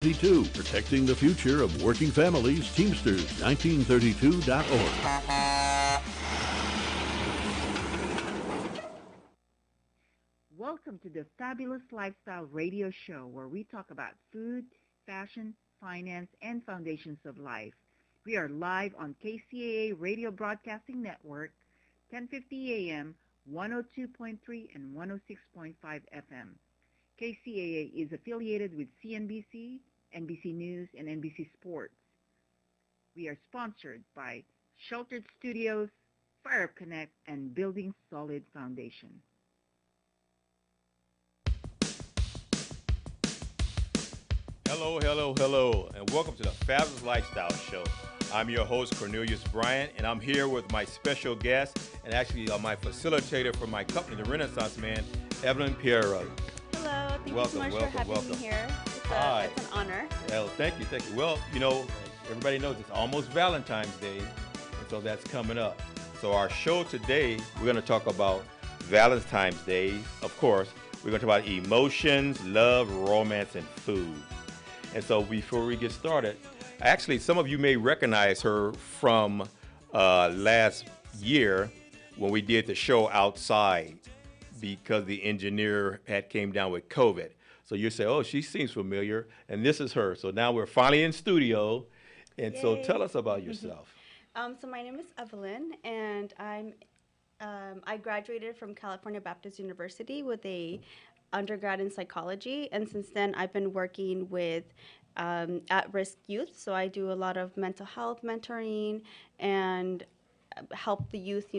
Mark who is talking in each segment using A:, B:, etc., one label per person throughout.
A: Protecting the future of working families, Teamsters 1932.org.
B: Welcome to the Fabulous Lifestyle Radio Show, where we talk about food, fashion, finance, and foundations of life. We are live on KCAA Radio Broadcasting Network, 1050 AM, 102.3 and 106.5 FM. KCAA is affiliated with CNBC, NBC News, and NBC Sports. We are sponsored by Sheltered Studios, Fire Up Connect, and Building Solid Foundation.
C: Hello, hello, hello, and welcome to the Fabulous Lifestyle Show. I'm your host, Cornelius Bryant, and I'm here with my special guest and actually my facilitator for my company, The Renaissance Man, Evelyn Piero.
D: Hello, thank you so much for having me here. It's an honor.
C: Well, thank you. Well, you know, everybody knows it's almost Valentine's Day, and so that's coming up. So our show today, we're going to talk about Valentine's Day, of course. We're going to talk about emotions, love, romance, and food. And so before we get started, actually, some of you may recognize her from last year when we did the show outside because the engineer had came down with COVID. So you say, oh, she seems familiar, and this is her. So now we're finally in studio, and
D: Yay.
C: So tell us about yourself.
D: So my name is Evelyn, and I graduated from California Baptist University with a undergrad in psychology, and since then I've been working with at-risk youth. So I do a lot of mental health mentoring and help the youth,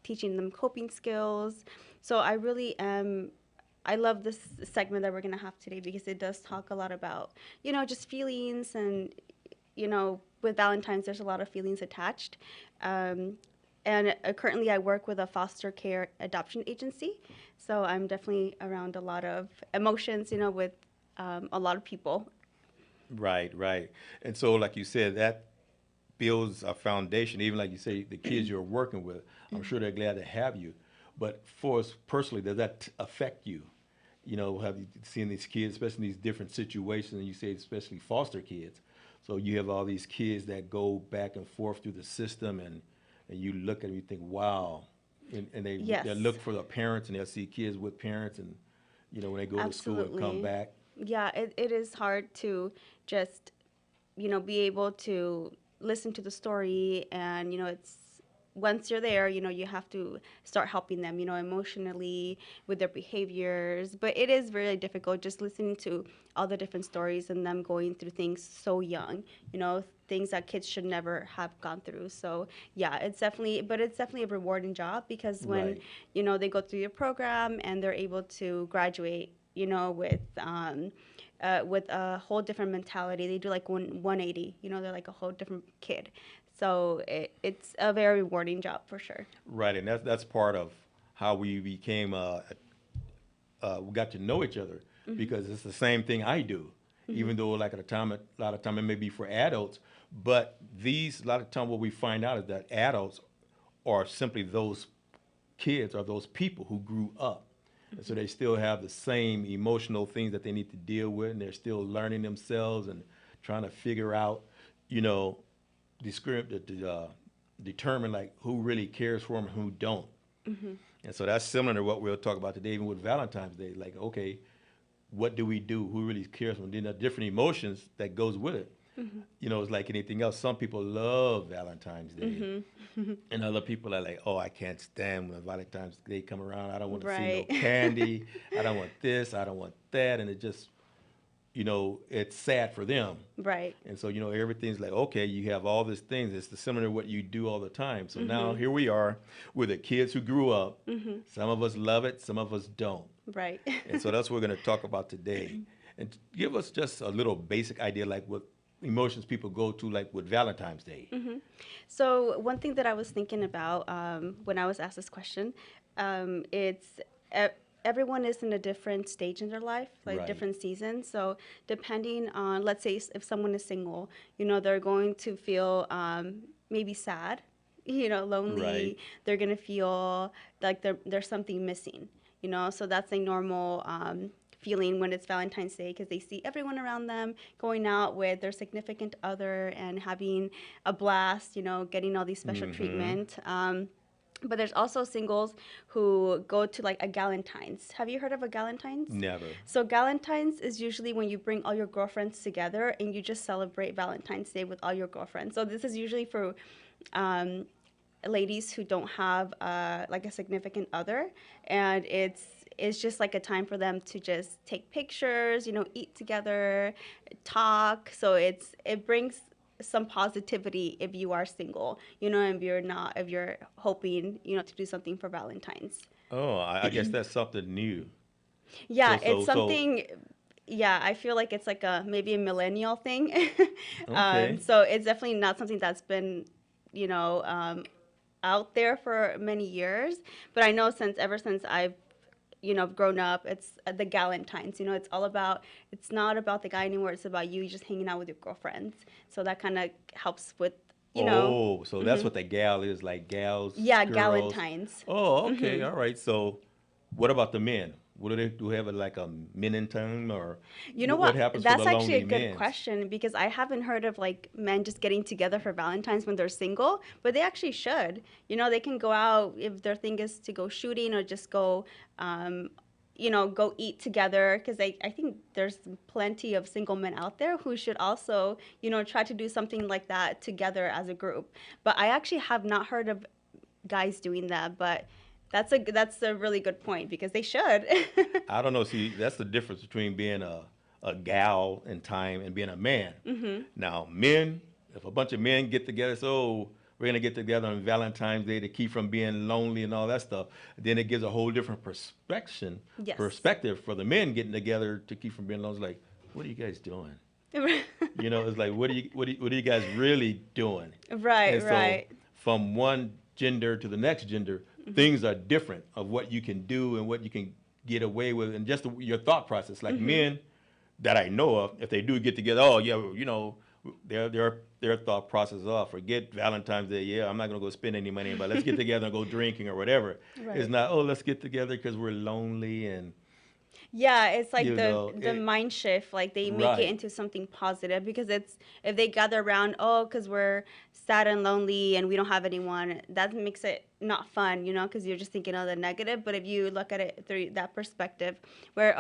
D: teaching them coping skills. So I really am. I love this segment that we're going to have today because it does talk a lot about, just feelings and, with Valentine's, there's a lot of feelings attached. And currently I work with a foster care adoption agency. So I'm definitely around a lot of emotions, with a lot of people.
C: Right. And so like you said, that builds a foundation, even like you say, the kids you're working with, I'm sure they're glad to have you. But for us personally, does that affect you? Have you seen these kids, especially in these different situations, and you say especially foster kids. So you have all these kids that go back and forth through the system, and you look at them, you think, wow. And they look for the parents, and they'll see kids with parents, and, when they go
D: Absolutely.
C: to school and come back.
D: Yeah, it is hard to just, be able to listen to the story, and, it's once you're there, you have to start helping them, emotionally with their behaviors. But it is really difficult just listening to all the different stories and them going through things so young, things that kids should never have gone through. So yeah, it's definitely a rewarding job because when,
C: Right.
D: They go through your program and they're able to graduate, with a whole different mentality. They do like 180, they're like a whole different kid. So it's a very rewarding job for sure.
C: Right, and that's part of how we became, we got to know each other because it's the same thing I do, even though like a lot of time it may be for adults, but a lot of time what we find out is that adults are simply those kids or those people who grew up. And so they still have the same emotional things that they need to deal with, and they're still learning themselves and trying to figure out, determine like who really cares for them and who don't. And so that's similar to what we'll talk about today, even with Valentine's Day. Like, okay, what do we do? Who really cares for them? Then there are different emotions that goes with it. It's like anything else. Some people love Valentine's Day, and other people are like, "Oh, I can't stand when Valentine's Day come around. I don't want to see no candy. I don't want this. I don't want that." And it just, it's sad for them.
D: Right.
C: And so, everything's like, okay, you have all these things. It's similar to what you do all the time. So now here we are with the kids who grew up. Some of us love it, some of us don't.
D: Right.
C: And so that's what we're going to talk about today. And give us just a little basic idea, like what emotions people go to, like with Valentine's Day.
D: So one thing that I was thinking about when I was asked this question, it's everyone is in a different stage in their life, like
C: Right.
D: different seasons. So depending on, let's say if someone is single, they're going to feel maybe sad, lonely.
C: Right.
D: They're going to feel like there's something missing, so that's a normal feeling when it's Valentine's Day because they see everyone around them going out with their significant other and having a blast, getting all these special treatment. But there's also singles who go to like a Galentine's. Have you heard of a Galentine's?
C: Never.
D: So Galentine's is usually when you bring all your girlfriends together and you just celebrate Valentine's Day with all your girlfriends. So this is usually for ladies who don't have like a significant other, and it's just like a time for them to just take pictures, eat together, talk. So it brings some positivity if you are single, and if you're hoping, to do something for Valentine's.
C: Oh, I guess that's something new.
D: Yeah,
C: So,
D: it's something. Yeah, I feel like it's like maybe a millennial thing.
C: Okay.
D: So it's definitely not something that's been, out there for many years. But I know ever since I've grown up, it's the Galentine's. It's not about the guy anymore. It's about you just hanging out with your girlfriends. So that kind of helps with,
C: Oh, so that's what the gal is, like gals,
D: yeah,
C: girls.
D: Galentine's.
C: Oh, okay, all right. So, what about the men? What do they do? Have like a men in term, or
D: You know
C: what
D: what?
C: happens
D: That's
C: for the
D: actually a
C: lonely
D: good
C: men?
D: question because I haven't heard of like men just getting together for Valentine's when they're single, but they actually should. They can go out if their thing is to go shooting or just go, go eat together because I think there's plenty of single men out there who should also, try to do something like that together as a group. But I actually have not heard of guys doing that, but that's a really good point because they should.
C: I don't know. See, that's the difference between being a gal in time and being a man. Now, men, if a bunch of men get together, so we're gonna get together on Valentine's Day to keep from being lonely and all that stuff, then it gives a whole different
D: Yes.
C: perspective for the men getting together to keep from being lonely. It's like, what are you guys doing? It's like, what are you guys really doing?
D: Right,
C: And so
D: right.
C: from one gender to the next gender, things are different of what you can do and what you can get away with, and just your thought process. Like men that I know of, if they do get together, oh yeah, their thought process is, oh, forget Valentine's Day. Yeah, I'm not gonna go spend any money, but let's get together and go drinking or whatever.
D: Right.
C: It's not, oh, let's get together because we're lonely and
D: Yeah, it's like the
C: it,
D: mind shift. Like they make
C: right.
D: it into something positive because it's if they gather around, oh, because we're sad and lonely and we don't have anyone, that makes it not fun, because you're just thinking of the negative. But if you look at it through that perspective, where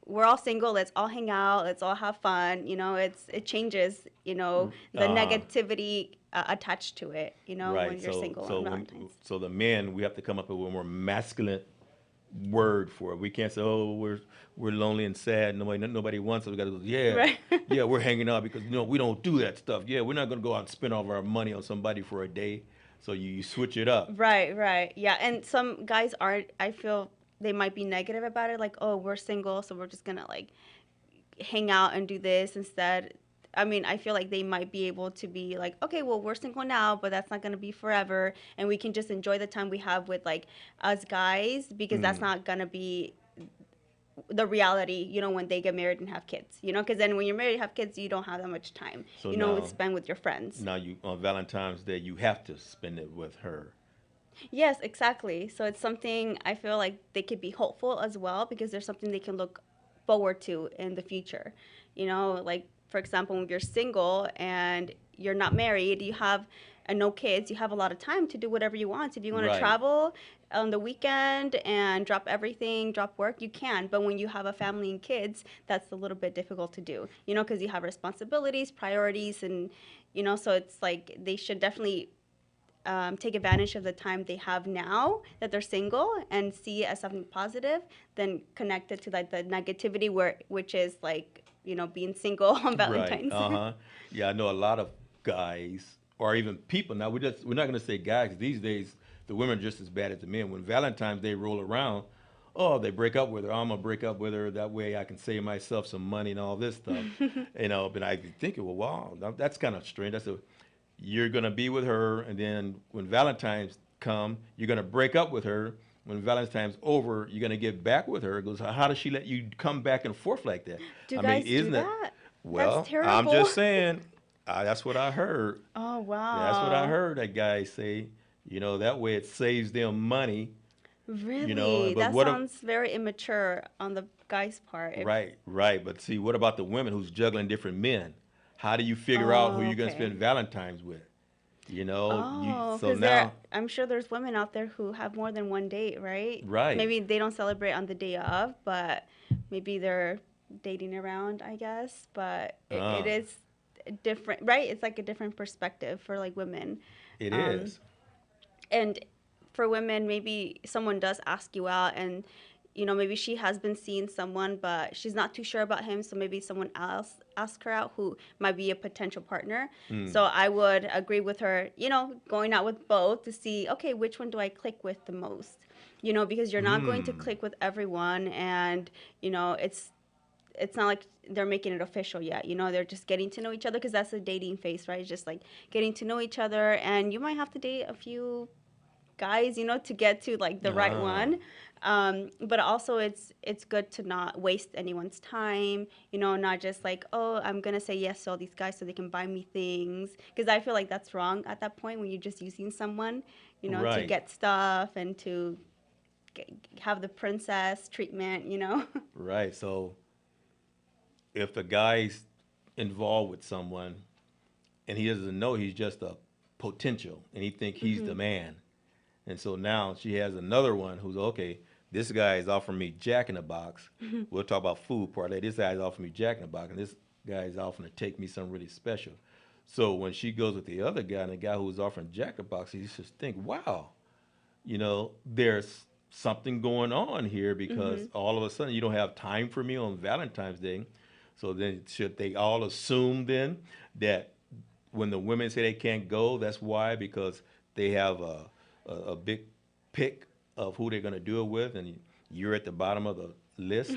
D: we're all single, let's all hang out, let's all have fun. It changes, the negativity attached to it.
C: Right.
D: When you're single on Valentine's.
C: So the men, we have to come up with a more masculine word for it. We can't say, oh, we're lonely and sad. Nobody wants us. We got to go, yeah,
D: Right.
C: yeah, we're hanging out because we don't do that stuff. Yeah, we're not gonna go out and spend all of our money on somebody for a day. So you switch it up.
D: Right, right. Yeah, and some guys I feel they might be negative about it, like, oh, we're single, so we're just gonna like hang out and do this instead. I mean, I feel like they might be able to be like, okay, well, we're single now, but that's not going to be forever. And we can just enjoy the time we have with like us guys because that's not going to be the reality, when they get married and have kids, because then when you're married and have kids, you don't have that much time,
C: So now,
D: spend with your friends.
C: Now you on Valentine's Day, you have to spend it with her.
D: Yes, exactly. So it's something I feel like they could be hopeful as well because there's something they can look forward to in the future. Like, for example, when you're single and you're not married, you have and no kids, you have a lot of time to do whatever you want. If you want to
C: Right.
D: travel on the weekend and drop everything, drop work, you can. But when you have a family and kids, that's a little bit difficult to do, because you have responsibilities, priorities, and, so it's like they should definitely take advantage of the time they have now that they're single and see it as something positive, then connect it to like the negativity which is like, being single on Valentine's.
C: Right. Uh-huh. Yeah, I know a lot of guys or even people. Now we're not gonna say guys. These days the women are just as bad as the men. When Valentine's Day roll around, oh, they break up with her. I'm gonna break up with her. That way I can save myself some money and all this stuff. But I be thinking, well, wow, that's kind of strange. You're gonna be with her, and then when Valentine's come, you're gonna break up with her. When Valentine's over, you're gonna get back with her. It goes, how does she let you come back and forth like that?
D: Do guys do that?
C: Well,
D: That's terrible.
C: I'm just saying. That's what I heard.
D: Oh, wow.
C: That's what I heard that guy say. That way it saves them money.
D: Really?
C: But
D: That
C: what?
D: sounds very immature on the guy's part.
C: Right, right. But see, what about the women who's juggling different men? How do you figure out who
D: Oh,
C: you're gonna
D: okay.
C: spend Valentine's with?
D: Oh,
C: So
D: because
C: now,
D: I'm sure there's women out there who have more than one date, right?
C: right.
D: Maybe they don't celebrate on the day of, but maybe they're dating around, I guess. But it
C: Uh,
D: is different, right? It's like a different perspective for like women.
C: it
D: Um,
C: is.
D: and for women, maybe someone does ask you out and maybe she has been seeing someone but she's not too sure about him, so maybe someone else ask her out who might be a potential partner.
C: Mm.
D: So I would agree with her, going out with both to see, okay, which one do I click with the most, because you're not going to
C: Mm.
D: click with everyone. And it's not like they're making it official yet. They're just getting to know each other, because that's the dating phase, right? It's just like getting to know each other, and you might have to date a few guys, to get to like the right
C: Ah.
D: one. But also it's good to not waste anyone's time, not just like, oh, I'm gonna say yes to all these guys so they can buy me things, because I feel like that's wrong at that point when you're just using someone, to
C: Right,
D: get stuff and to have the princess treatment.
C: right. So if the guy's involved with someone and he doesn't know he's just a potential and he think he's the
D: Hmm.
C: man, and so now she has another one who's okay. This guy is offering me Jack in the Box. We'll talk about food parlay. This guy is offering me Jack in the Box, and this guy is offering to take me something really special. So when she goes with the other guy and the guy who was offering Jack in the Box, he just think, wow, there's something going on here because
D: Hmm.
C: all of a sudden you don't have time for me on Valentine's Day. So then should they all assume then that when the women say they can't go, that's why because they have a big pick of who they're going to do it with, and you're at the bottom of the list?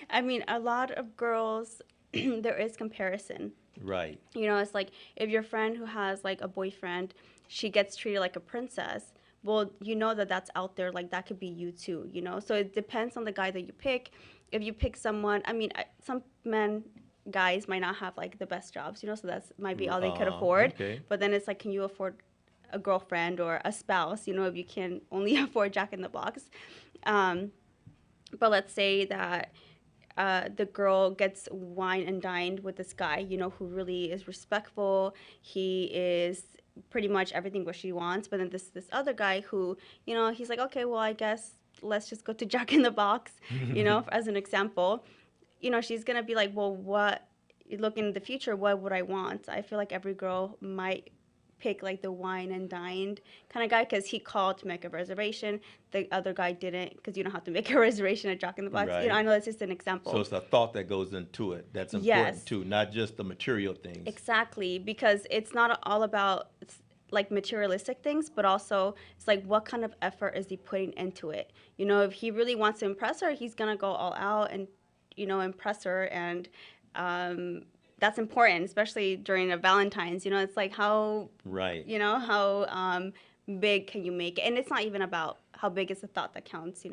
D: I mean, a lot of girls, there is comparison.
C: Right.
D: It's like if your friend who has like a boyfriend, she gets treated like a princess. Well, that that's out there. Like that could be you too. So it depends on the guy that you pick. If you pick someone, I mean, some men, guys might not have like the best jobs. So that's might be all they could afford.
C: Okay.
D: But then it's like, can you afford a girlfriend or a spouse? If you can only afford Jack in the Box. Um, but let's say that the girl gets wine and dined with this guy, who really is respectful. He is pretty much everything what she wants. But then this other guy who, he's like, okay, well, I guess let's just go to Jack in the Box, as an example. She's gonna be like, well, what? Looking in the future, what would I want? I feel like every girl might pick like the wine and dined kind of guy, because he called to make a reservation. The other guy didn't, because you don't have to make a reservation at Jack in the Box.
C: Right.
D: I know that's just an
C: So
D: example.
C: it's a thought that goes into it that's important
D: Yes,
C: too, not just the material things.
D: exactly, because it's not all about like materialistic things, but also it's like what kind of effort is he putting into it. If he really wants to impress her, he's gonna go all out and impress her. And um, that's important, especially during a Valentine's. It's like how
C: Right.
D: how big can you make it? And it's not even about how big is the thought that counts.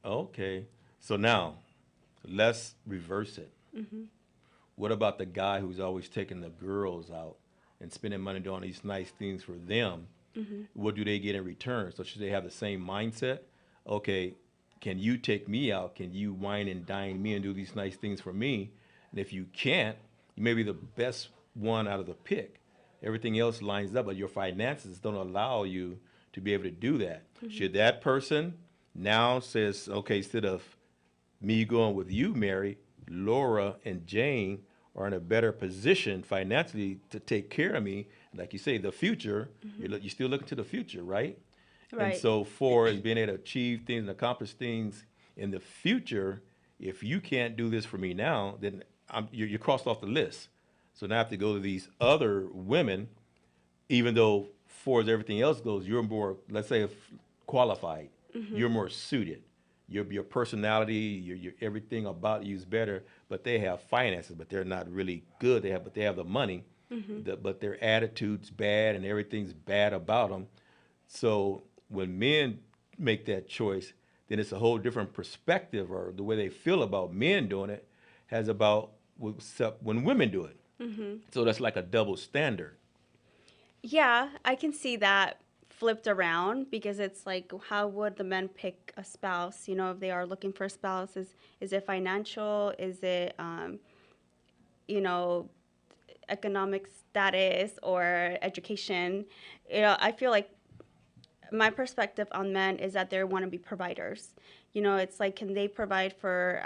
C: Okay. So now let's reverse it.
D: Hmm.
C: What about the guy who's always taking the girls out and spending money doing these nice things for them?
D: Hmm.
C: What do they get in return? So should they have the same mindset? Okay, can you take me out? Can you wine and dine me and do these nice things for me? And if you can't, you may be the best one out of the pick. Everything else lines up, but your finances don't allow you to be able to do that.
D: Hmm.
C: Should that person now says, okay, instead of me going with you, Mary, Laura and Jane are in a better position financially to take care of me. Like you say, the future, you're still looking to the future, right? And
D: Right.
C: so for is being able to achieve things and accomplish things in the future, if you can't do this for me now, then you're crossed off the list. So now I have to go to these other women, even though for as everything else goes, you're more, let's say, qualified.
D: Hmm.
C: You're more suited. Your personality, your everything about you is better. But they have finances, but they're not really good. But they have the money.
D: Hmm.
C: But their attitude's bad and everything's bad about them. So when men make that choice, then it's a whole different perspective, or the way they feel about men doing it has about when women do it.
D: Hmm.
C: So that's like a double standard.
D: Yeah, I can see that flipped around, because it's like, how would the men pick a spouse? You know, if they are looking for a spouse, is it financial? Is it, you know, economic status or education? You know, I feel like my perspective on men is that they want to be providers. You know, it's like, can they provide for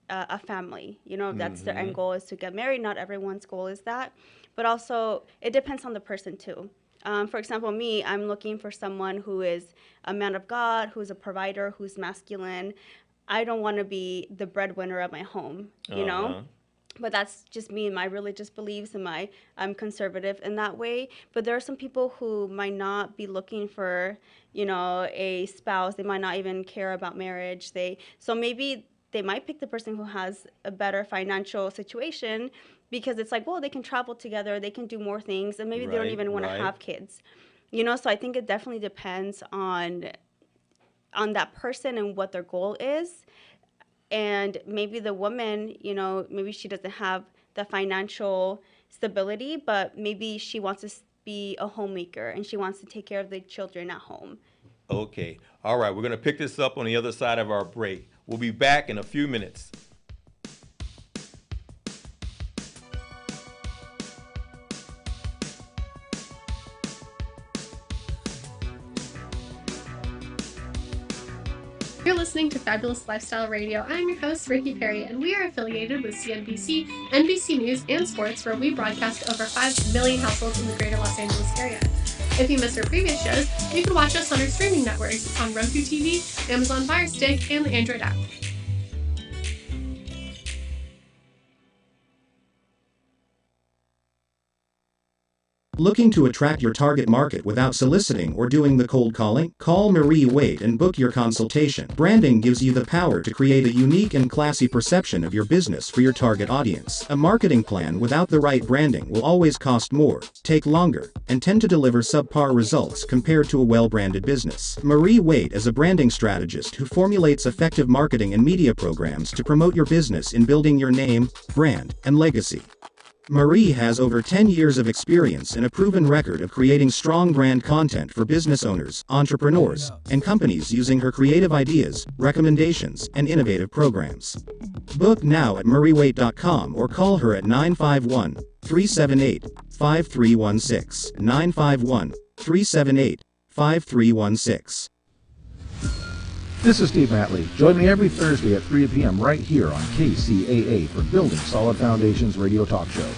D: a family? You know, if that's their end goal, is to get married. Not everyone's goal is that, but also it depends on the person too. For example, me, I'm looking for someone who is a man of God, who's a provider, who's masculine. I don't want to be the breadwinner of my home, you know? But that's just me and my religious beliefs, and I'm conservative in that way. But there are some people who might not be looking for, you know, a spouse. They might not even care about marriage. So maybe they might pick the person who has a better financial situation, because it's like, well, they can travel together, they can do more things, and maybe they don't even want to have kids. You know, so I think it definitely depends on that person and what their goal is. And maybe the woman, you know, maybe she doesn't have the financial stability, but maybe she wants to be a homemaker and she wants to take care of the children at home.
C: Okay. All right. We're going to pick this up on the other side of our break. We'll be back in a few minutes.
E: You're listening to Fabulous Lifestyle Radio. I'm your host, Ricky Perry, and we are affiliated with CNBC, NBC News, and Sports, where we broadcast to over 5 million households in the greater Los Angeles area. If you missed our previous shows, you can watch us on our streaming networks on Roku TV, Amazon Fire Stick, and the Android app.
F: Looking to attract your target market without soliciting or doing the cold calling? Call Marie Wade and book your consultation. Branding gives you the power to create a unique and classy perception of your business for your target audience. A marketing plan without the right branding will always cost more, take longer, and tend to deliver subpar results compared to a well-branded business. Marie Wade is a branding strategist who formulates effective marketing and media programs to promote your business in building your name, brand, and legacy. Marie has over 10 years of experience and a proven record of creating strong brand content for business owners, entrepreneurs, and companies using her creative ideas, recommendations, and innovative programs. Book now at mariewade.com or call her at 951-378-5316, 951-378-5316.
G: This is Steve Matley. Join me every Thursday at 3 p.m. right here on KCAA for Building Solid Foundations radio talk show.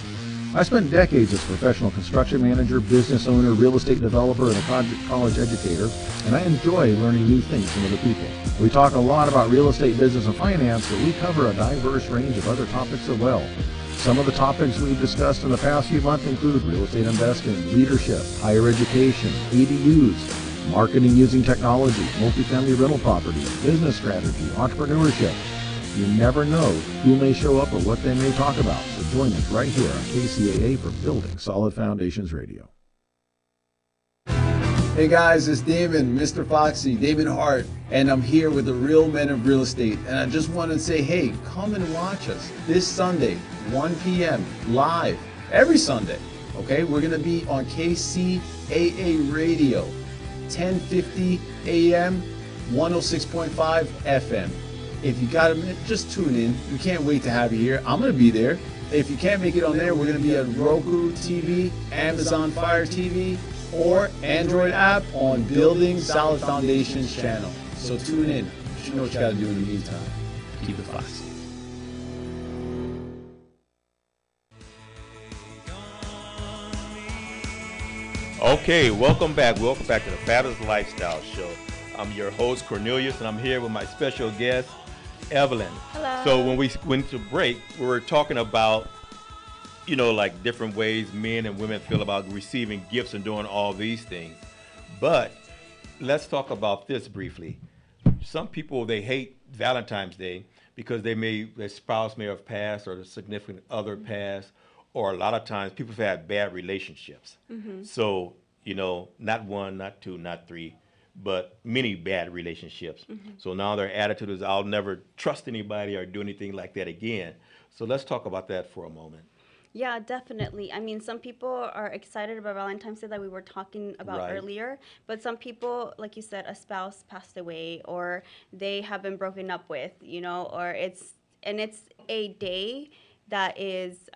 G: I spent decades as a professional construction manager, business owner, real estate developer, and a college educator, and I enjoy learning new things from other people. We talk a lot about real estate, business, and finance, but we cover a diverse range of other topics as well. Some of the topics we've discussed in the past few months include real estate investing, leadership, higher education, ADUs, marketing using technology, multifamily rental properties, business strategy, entrepreneurship. You never know who may show up or what they may talk about. So join us right here on KCAA for Building Solid Foundations Radio.
H: Hey guys, it's Damon, Mr. Foxy, David Hart, and I'm here with the Real Men of Real Estate. And I just want to say, hey, come and watch us this Sunday, 1 p.m. live, every Sunday. Okay, we're going to be on KCAA Radio. 10:50 a.m., 106.5 FM. If you got a minute, just tune in. We can't wait to have you here. I'm going to be there. If you can't make it on there, we're going to be at Roku TV, Amazon Fire TV, or Android app on Building Solid Foundations channel. So tune in. You know what you got to do in the meantime. Keep it foxy.
C: Okay, welcome back. Welcome back to the Fabulous Lifestyle Show. I'm your host, Cornelius, and I'm here with my special guest, Evelyn.
D: Hello.
C: So when we went to break, we were talking about, you know, like different ways men and women feel about receiving gifts and doing all these things. But let's talk about this briefly. Some people, they hate Valentine's Day because their spouse may have passed or the significant other passed. Or a lot of times people have had bad relationships. So, you know, not one, not two, not three, but many bad relationships. So now their attitude is, I'll never trust anybody or do anything like that again. So let's talk about that for a moment.
D: Yeah, definitely. I mean, some people are excited about Valentine's Day that we were talking about
C: Right.
D: earlier, but some people, like you said, a spouse passed away or they have been broken up with, or it's a day that is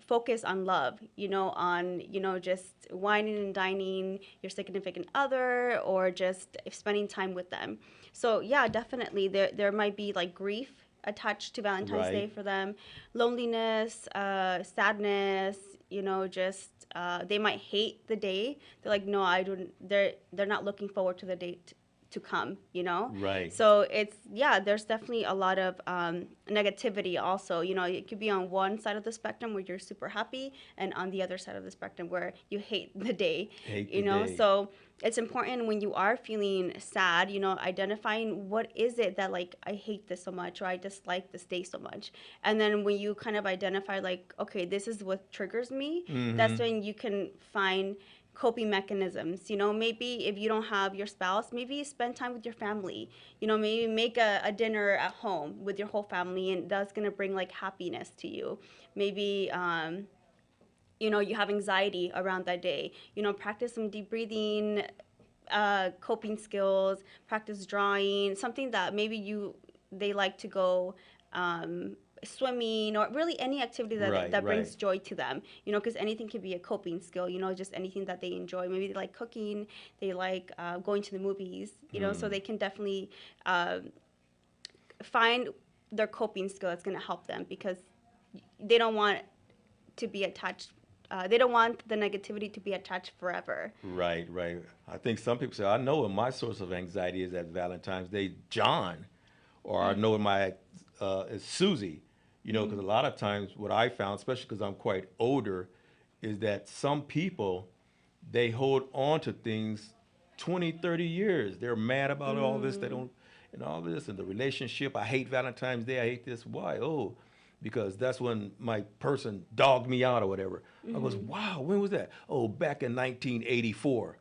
D: focused on love, on, just whining and dining your significant other or just spending time with them. So yeah, definitely there might be like grief attached to Valentine's Day
C: Right.
D: for them, loneliness, sadness, just they might hate the day. They're like, no, I don't. They're not looking forward to the date to come.
C: Right.
D: So yeah, there's definitely a lot of negativity also. It could be on one side of the spectrum where you're super happy, and on the other side of the spectrum where you hate the day.
C: Hate the day.
D: So it's important when you are feeling sad, identifying what is it that like I hate this so much or I dislike this day so much. And then when you kind of identify like, okay, this is what triggers me, that's when you can find coping mechanisms. Maybe if you don't have your spouse, maybe you spend time with your family. Maybe make a dinner at home with your whole family, and that's gonna bring like happiness to you. Maybe you have anxiety around that day, practice some deep breathing, coping skills, practice drawing, something that maybe they like to go swimming or really any activity that
C: Right,
D: that brings
C: right.
D: joy to them, because anything can be a coping skill, just anything that they enjoy. Maybe they like cooking, they like going to the movies, so they can definitely find their coping skill that's going to help them because they don't want to be attached. They don't want the negativity to be attached forever.
C: Right, right. I think some people say, I know what my source of anxiety is at Valentine's Day, John, or I know what my is Susie. Because a lot of times what I found, especially because I'm quite older, is that some people, they hold on to things 20, 30 years. They're mad about all this. They don't, and all this, and the relationship. I hate Valentine's Day. I hate this. Why? Oh, because that's when my person dogged me out or whatever. I goes, wow, when was that? Oh, back in 1984.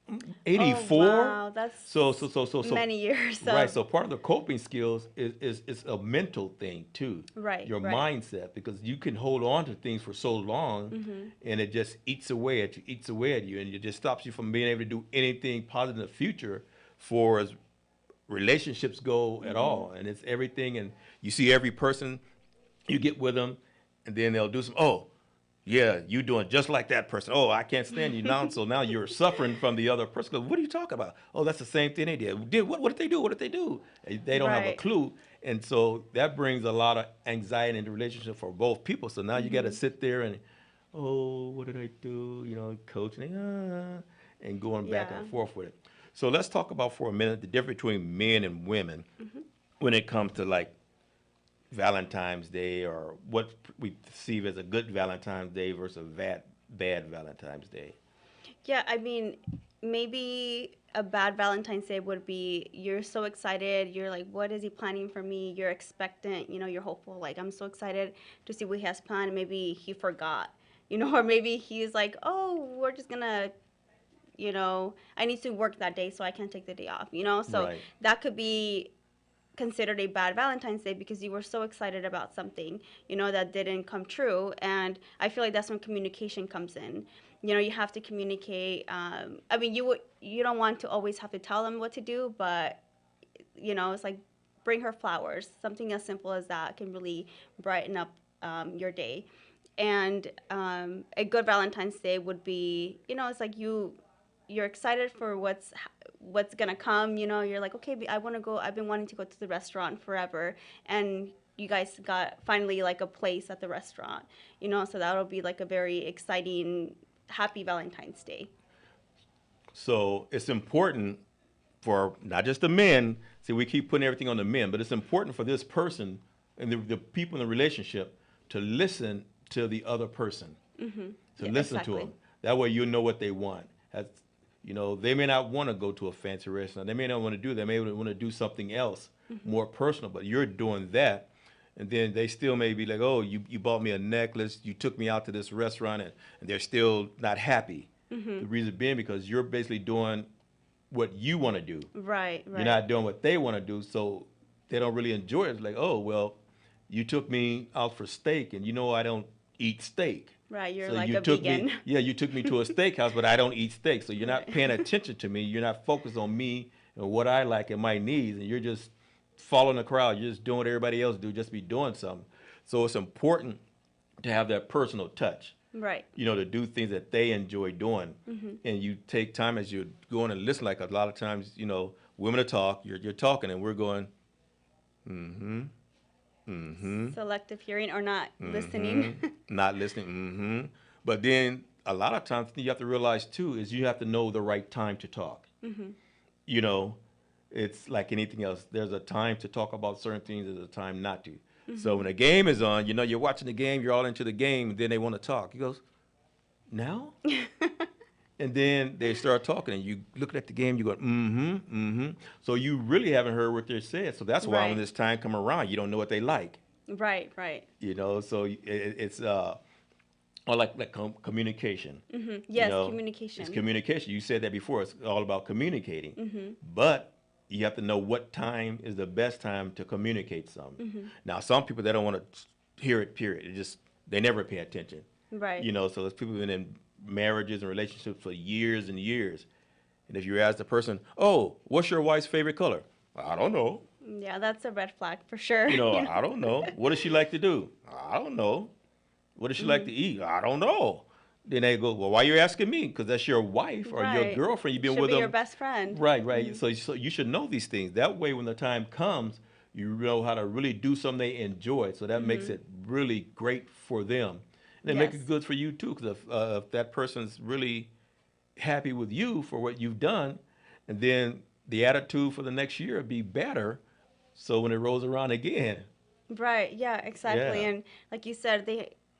D: Oh
C: 84?
D: wow, that's
C: So
D: many years.
C: right.
D: Of,
C: So part of the coping skills is a mental thing too.
D: Right,
C: Your
D: right.
C: mindset, because you can hold on to things for so long, and it just eats away at you, and it just stops you from being able to do anything positive in the future, for as relationships go at all. And it's everything. And you see every person, you get with them, and then they'll do some. Oh, yeah, you doing just like that person. Oh, I can't stand you now. So now you're suffering from the other person. 'Cause what are you talking about? Oh, that's the same thing they did. What did they do? What did they do? And they don't have a
D: Right.
C: clue. And so that brings a lot of anxiety in the relationship for both people. So now you got to sit there and, oh, what did I do? Coaching, and going back
D: Yeah.
C: and forth with it. So let's talk about for a minute the difference between men and women when it comes to like Valentine's Day, or what we perceive as a good Valentine's Day versus a bad Valentine's Day.
D: Yeah, I mean, maybe a bad Valentine's Day would be you're so excited. You're like, what is he planning for me? You're expectant, you're hopeful. Like, I'm so excited to see what he has planned. Maybe he forgot, or maybe he's like, oh, we're just gonna, I need to work that day, so I can't take the day off. So
C: Right.
D: that could be considered a bad Valentine's Day because you were so excited about something, that didn't come true. And I feel like that's when communication comes in. You have to communicate. I mean, you don't want to always have to tell them what to do, but it's like bring her flowers. Something as simple as that can really brighten up your day. And a good Valentine's Day would be, it's like you're excited for what's gonna come. You're like, okay, I want to go. I've been wanting to go to the restaurant forever, and you guys got finally like a place at the restaurant. So that'll be like a very exciting, happy Valentine's Day.
C: So it's important for not just the men. See, we keep putting everything on the men, but it's important for this person and the people in the relationship to listen to the other person. To
D: Yeah,
C: listen
D: exactly.
C: to them. That way you know what they want. That's, they may not want to go to a fancy restaurant. They may not want to do that. They may want to do something else more personal, but you're doing that. And then they still may be like, oh, you bought me a necklace. You took me out to this restaurant, and they're still not happy. The reason being because you're basically doing what you want to do.
D: Right, right.
C: You're not doing what they want to do, so they don't really enjoy it. It's like, oh, well, you took me out for steak, and I don't eat steak.
D: Right, you're
C: So
D: like
C: you
D: a
C: took
D: vegan.
C: me, yeah, you took me to a steakhouse, but I don't eat steak. So you're not
D: Right.
C: paying attention to me. You're not focused on me and what I like and my needs, and you're just following the crowd. You're just doing what everybody else do, just be doing something. So it's important to have that personal touch.
D: Right.
C: To do things that they enjoy doing. And you take time as you're going and listen. Like a lot of times, women are talk, you're talking, and we're going,
D: Selective hearing or not listening.
C: not listening, But then a lot of times you have to realize too is you have to know the right time to talk. You know, it's like anything else. There's a time to talk about certain things. There's a time not to. So when a game is on, you're watching the game, you're all into the game, and then they want to talk. He goes, now? And then they start talking, and you look at the game, you go, So you really haven't heard what they're saying. So that's why when
D: Right.
C: this time come around, you don't know what they like.
D: Right, right.
C: So it's or like communication.
D: Yes, communication.
C: It's communication. You said that before. It's all about communicating. But you have to know what time is the best time to communicate something. Now, some people, they don't want to hear it, period. They never pay attention.
D: Right.
C: So there's people who've been in marriages and relationships for years and years. And if you ask the person, oh, what's your wife's favorite color? I don't know.
D: Yeah, that's a red flag for sure.
C: I don't know. What does she like to do? I don't know. What does she like to eat? I don't know. Then they go, well, why are you asking me? Because that's your wife or your
D: Right.
C: girlfriend. You've been
D: Should
C: with
D: be
C: them.
D: your best friend.
C: Right, right. So you should know these things. That way, when the time comes, you know how to really do something they enjoy. So that makes it really great for them. And it makes
D: Yes.
C: it good for you, too, because if that person's really happy with you for what you've done, and then the attitude for the next year would be better. So when it rolls around again.
D: Right. Yeah, exactly.
C: Yeah.
D: And like you said,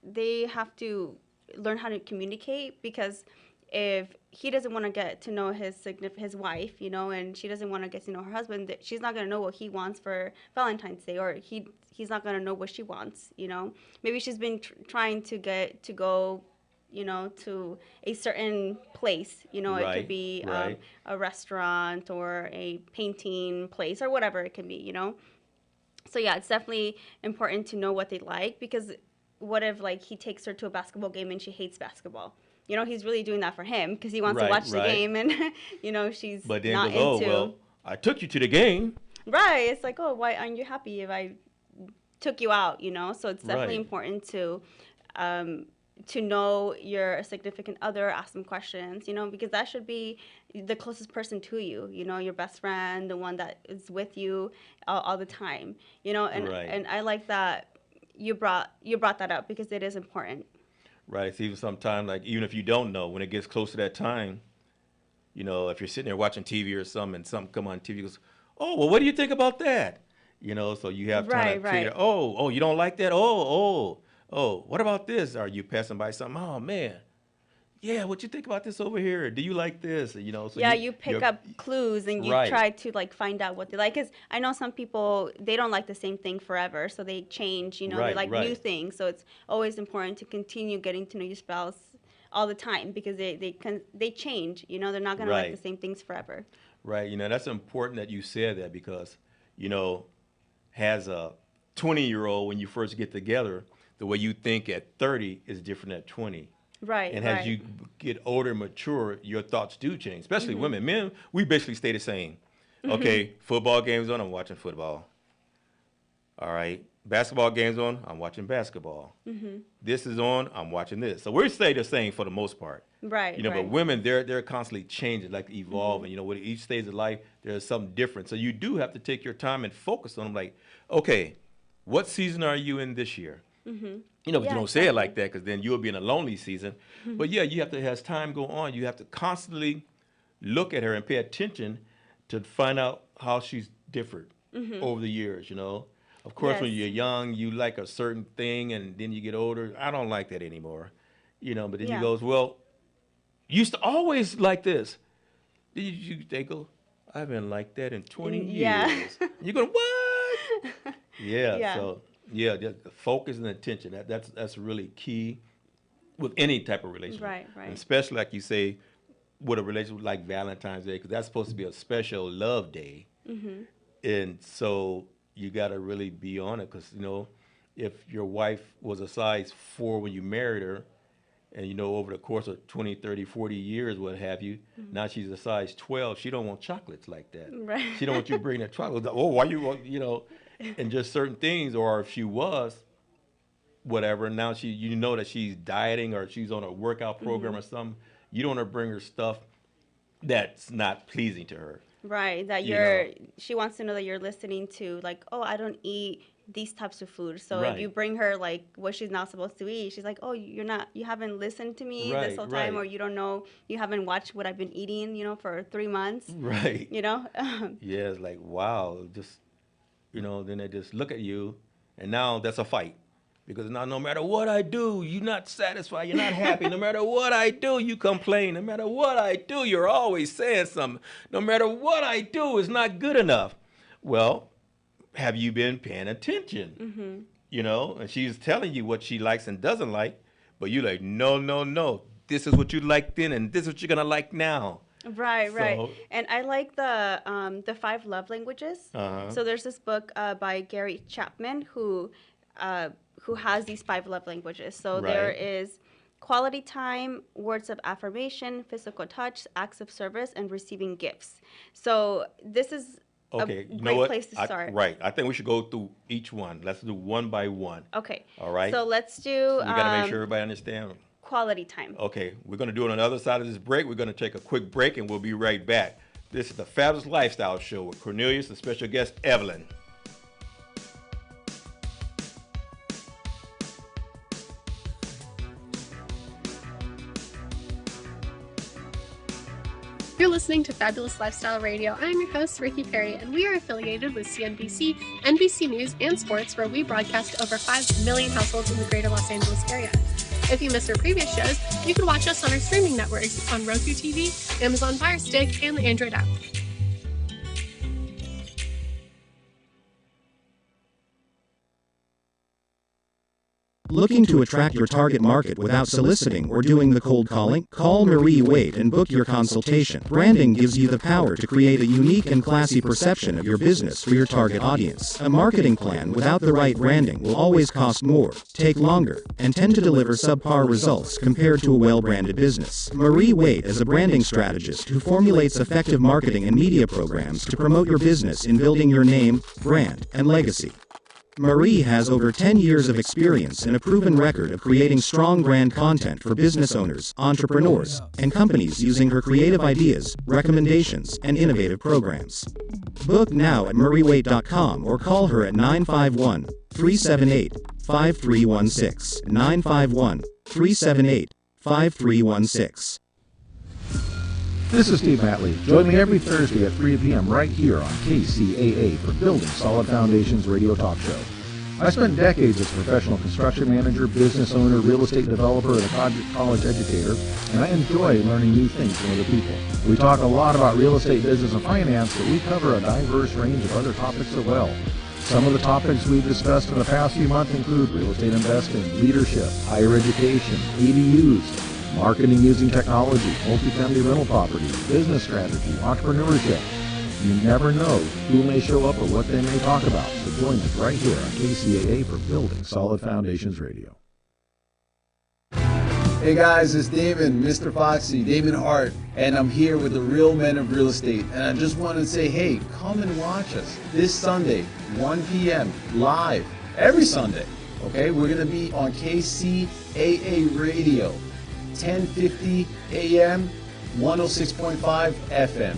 D: they have to learn how to communicate, because if he doesn't want to get to know his wife, and she doesn't want to get to know her husband, she's not going to know what he wants for Valentine's Day, or he's not going to know what she wants, Maybe she's been trying to go to a certain place, it
C: Right,
D: could be
C: right.
D: a restaurant or a painting place or whatever it can be, So yeah, it's definitely important to know what they like, because what if like he takes her to a basketball game and she hates basketball? He's really doing that for him because he wants to
C: Right,
D: watch the
C: right.
D: game, and she's
C: But then
D: not
C: goes,
D: into.
C: oh, well, I took you to the game.
D: Right. It's like, oh, why aren't you happy if I took you out? So it's definitely
C: Right.
D: important to know your significant other, ask them questions, because that should be the closest person to you, your best friend, the one that is with you all the time, and
C: Right.
D: and I like that you brought that up, because it is important.
C: Right. It's even sometimes, like, even if you don't know, when it gets close to that time, if you're sitting there watching TV or something and something come on TV, goes, oh, well, what do you think about that? So you have time to
D: Right,
C: figure,
D: right.
C: oh, you don't like that? Oh, what about this? Are you passing by something? Oh, man. Yeah, what you think about this over here? Do you like this? So
D: Yeah, you pick
C: you're-
D: up clues and you
C: Right.
D: try to like find out what they like. Because I know some people, they don't like the same thing forever, so they change. They
C: Right,
D: like new
C: right.
D: things. So it's always important to continue getting to know your spouse all the time, because they change. They're not gonna like
C: Right.
D: the same things forever.
C: Right. That's important that you said that, because, as a 20-year-old, when you first get together, the way you think at 30 is different at 20.
D: Right.
C: And
D: right.
C: as you get older and mature, your thoughts do change, especially
D: Mm-hmm.
C: women. Men, we basically stay the same. Okay, football game's on, I'm watching football. All right, basketball game's on, I'm watching basketball.
D: Mm-hmm.
C: This is on, I'm watching this. So we stay the same for the most part.
D: Right.
C: But
D: right.
C: women, they're constantly changing, like evolving. With each stage of life, there's something different. So you do have to take your time and focus on them. Like, okay, what season are you in this year?
D: Mm-hmm.
C: But
D: Yeah,
C: you don't say it like
D: exactly.
C: that, because then you'll be in a lonely season. But yeah, you have to, as time go on, you have to constantly look at her and pay attention to find out how she's differed over the years. Of course, when
D: Yes.
C: you're young, you like a certain thing, and then you get older. I don't like that anymore. But then
D: Yeah.
C: you goes, well, you used to always like this. They go, I haven't liked that in 20 years.
D: Yeah.
C: You go, what? Yeah.
D: Yeah.
C: So yeah, the focus and attention. That's really key with any type of relationship.
D: Right, right.
C: And especially like you say, with a relationship like Valentine's Day, because that's supposed to be a special love day.
D: Mm-hmm.
C: And so you got to really be on it, because if your wife was a size 4 when you married her, and over the course of 20, 30, 40 years, what have you, now she's a size 12, she don't want chocolates like that.
D: Right.
C: She don't want you to bring that chocolate. Oh, why you want, and just certain things, or if she was, whatever, now that she's dieting or she's on a workout program or something, you don't want to bring her stuff that's not pleasing to her.
D: Right, that she wants to know that you're listening to, like, oh, I don't eat these types of food. So if you bring her like what she's not supposed to eat, she's like, oh, you haven't listened to me this whole time, or you don't know, you haven't watched what I've been eating, for 3 months.
C: Right.
D: Yeah,
C: it's like, wow, just, then they just look at you, and now that's a fight. Because now no matter what I do, you're not satisfied, you're not happy. No matter what I do, you complain. No matter what I do, you're always saying something. No matter what I do, it's not good enough. Well, have you been paying attention? And she's telling you what she likes and doesn't like, but you're like, no. This is what you liked then, and this is what you're going to like now.
D: Right. And I like the 5 love languages. So there's this book by Gary Chapman who has these 5 love languages. So there is quality time, words of affirmation, physical touch, acts of service, and receiving gifts. So this is a great place to start.
C: I think we should go through each one. Let's do one by one.
D: Okay.
C: All right.
D: So let's do.
C: We got to make sure everybody understands.
D: Quality time.
C: Okay. We're going to do it on the other side of this break. We're going to take a quick break, and we'll be right back. This is the Fabulous Lifestyle Show with Cornelius and special guest Evelyn.
E: You're listening to Fabulous Lifestyle Radio. I'm your host, Ricky Perry, and we are affiliated with CNBC, NBC News, and Sports, where we broadcast over 5 million households in the greater Los Angeles area. If you missed our previous shows, you can watch us on our streaming networks on Roku TV, Amazon Fire Stick, and the Android app.
F: Looking to attract your target market without soliciting or doing the cold calling? Call Marie Wade and book your consultation. Branding gives you the power to create a unique and classy perception of your business for your target audience. A marketing plan without the right branding will always cost more, take longer, and tend to deliver subpar results compared to a well-branded business. Marie Wade is a branding strategist who formulates effective marketing and media programs to promote your business in building your name, brand, and legacy. Marie has over 10 years of experience and a proven record of creating strong brand content for business owners, entrepreneurs, and companies using her creative ideas, recommendations, and innovative programs. Book now at mariewade.com or call her at 951-378-5316, 951-378-5316.
G: This is Steve Matley. Join me every Thursday at 3 p.m. right here on KCAA for Building Solid Foundations Radio Talk Show. I spent decades as a professional construction manager, business owner, real estate developer, and a college educator, and I enjoy learning new things from other people. We talk a lot about real estate, business, and finance, but we cover a diverse range of other topics as well. Some of the topics we've discussed in the past few months include real estate investing, leadership, higher education, ADUs, marketing using technology, multifamily rental property, business strategy, entrepreneurship. You never know who may show up or what they may talk about. So join us right here on KCAA for Building Solid Foundations Radio.
H: Hey guys, it's David, Mr. Foxy, David Hart, and I'm here with the real men of real estate. And I just want to say, hey, come and watch us this Sunday, 1 p.m. live, every Sunday. Okay, we're going to be on KCAA Radio. 10:50 a.m., 106.5 FM.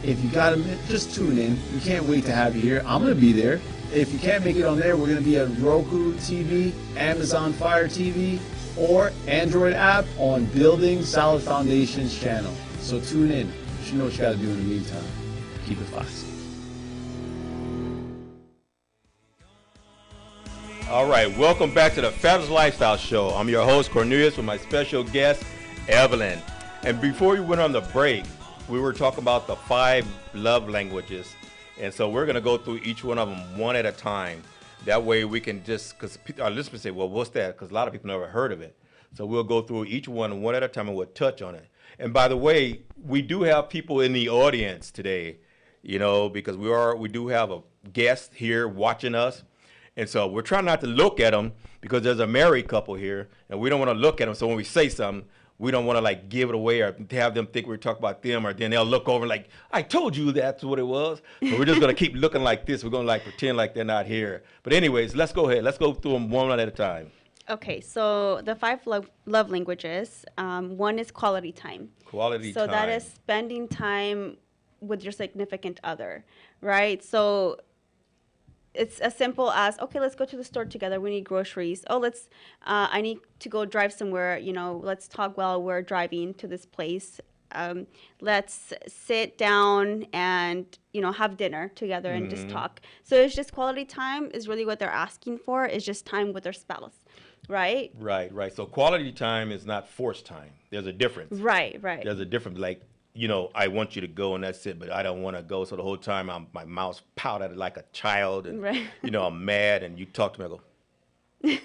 H: If you got a minute, just tune in. We can't wait to have you here. I'm going to be there. If you can't make it on there, we're going to be at Roku TV, Amazon Fire TV, or Android app on Building Solid Foundations channel. So tune in. You know what you got to do in the meantime. Keep it foxy.
C: All right, welcome back to the Fabulous Lifestyle Show. I'm your host, Cornelius, with my special guest, Evelyn. And before we went on the break, we were talking about the 5 love languages. And so we're going to go through each one of them one at a time. That way we can just, because our listeners say, well, what's that? Because a lot of people never heard of it. So we'll go through each one at a time and we'll touch on it. And by the way, we do have people in the audience today, because we do have a guest here watching us. And so we're trying not to look at them because there's a married couple here, and we don't want to look at them. So when we say something, we don't want to like give it away or have them think we're talking about them, or then they'll look over like, I told you that's what it was. So we're just going to keep looking like this. We're going to like pretend like they're not here. But anyways, let's go ahead. Let's go through them one at a time.
D: Okay, so the 5 love languages, one is quality time.
C: Quality
D: so
C: time.
D: So that is spending time with your significant other, right? So it's as simple as, okay, let's go to the store together. We need groceries. Oh, I need to go drive somewhere. Let's talk while we're driving to this place. Let's sit down and, have dinner together and just talk. So it's just quality time is really what they're asking for, is just time with their spouse, right?
C: Right. So quality time is not forced time. There's a difference.
D: Right.
C: There's a difference. Like, I want you to go and that's it, but I don't want to go. So the whole time my mouth's pouted like a child and,
D: right.
C: I'm mad and you talk to me, I